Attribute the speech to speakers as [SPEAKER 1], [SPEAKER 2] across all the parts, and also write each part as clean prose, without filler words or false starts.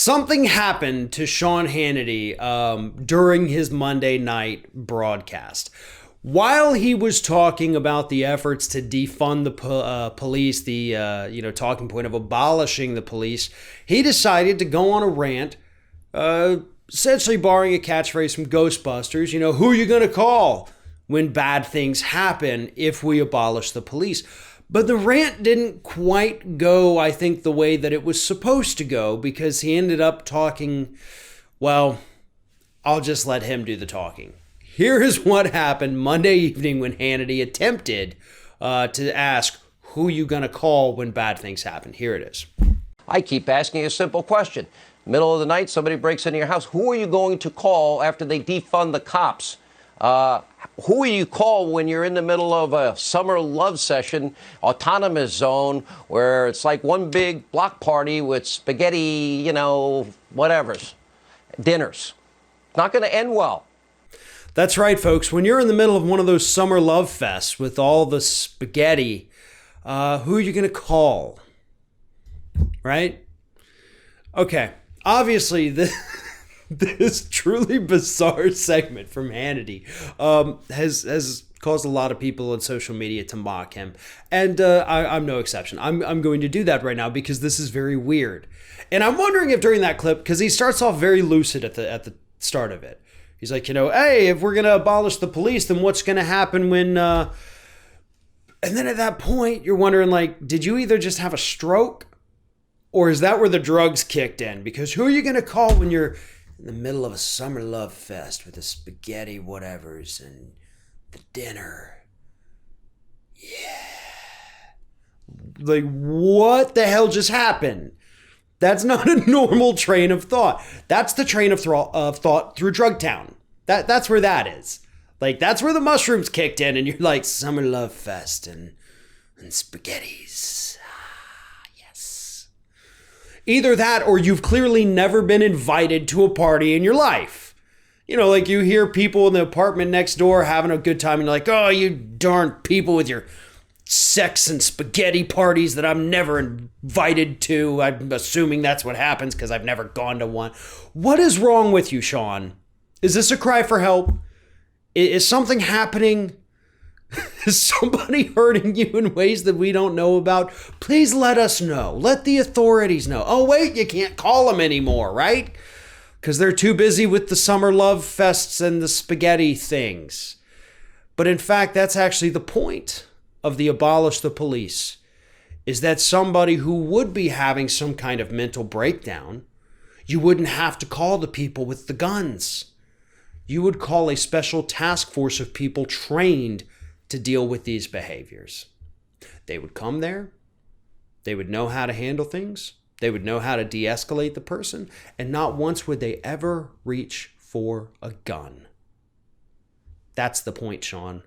[SPEAKER 1] Something happened to Sean Hannity during his Monday night broadcast. While he was talking about the efforts to defund the police, the talking point of abolishing the police, he decided to go on a rant, essentially borrowing a catchphrase from Ghostbusters. You know, who are you going to call when bad things happen if we abolish the police? But the rant didn't quite go, I think, the way that it was supposed to go, because he ended up talking, well, I'll just let him do the talking. Here is what happened Monday evening when Hannity attempted to ask, who you going to call when bad things happen? Here it is.
[SPEAKER 2] I keep asking a simple question. Middle of the night, somebody breaks into your house. Who are you going to call after they defund the cops? Who do you call when you're in the middle of a summer love session, autonomous zone, where it's like one big block party with spaghetti, whatevers, dinners? It's not going to end well.
[SPEAKER 1] That's right, folks. When you're in the middle of one of those summer love fests with all the spaghetti, who are you going to call? Right? Okay. Obviously, this truly bizarre segment from Hannity has caused a lot of people on social media to mock him. And I'm no exception. I'm going to do that right now because this is very weird. And I'm wondering if during that clip, because he starts off very lucid at the start of it. He's like, hey, if we're going to abolish the police, then what's going to happen when... And then at that point, you're wondering, like, did you either just have a stroke? Or is that where the drugs kicked in? Because who are you going to call when you're in the middle of a summer love fest with the spaghetti whatevers and the dinner? Yeah. Like, what the hell just happened? That's not a normal train of thought. That's the train of thought through Drugtown. That's where that is. Like, that's where the mushrooms kicked in, and you're like, summer love fest and spaghettis. Yes. Either that, or you've clearly never been invited to a party in your life. Like you hear people in the apartment next door having a good time, and you're like, oh, you darn people with your sex and spaghetti parties that I'm never invited to. I'm assuming that's what happens because I've never gone to one. What is wrong with you, Sean? Is this a cry for help? Is something happening? Is somebody hurting you in ways that we don't know about? Please let us know. Let the authorities know. Oh, wait, you can't call them anymore, right? Because they're too busy with the summer love fests and the spaghetti things. But in fact, that's actually the point of the abolish the police, is that somebody who would be having some kind of mental breakdown, you wouldn't have to call the people with the guns. You would call a special task force of people trained to deal with these behaviors. They would come there. They would know how to handle things. They would know how to de-escalate the person. And not once would they ever reach for a gun. That's the point, Sean.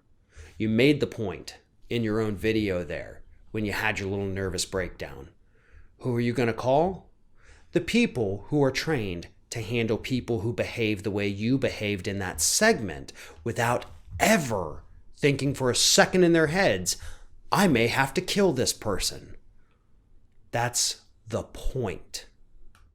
[SPEAKER 1] You made the point in your own video there when you had your little nervous breakdown. Who are you going to call? The people who are trained to handle people who behave the way you behaved in that segment without ever thinking for a second in their heads, I may have to kill this person. That's the point.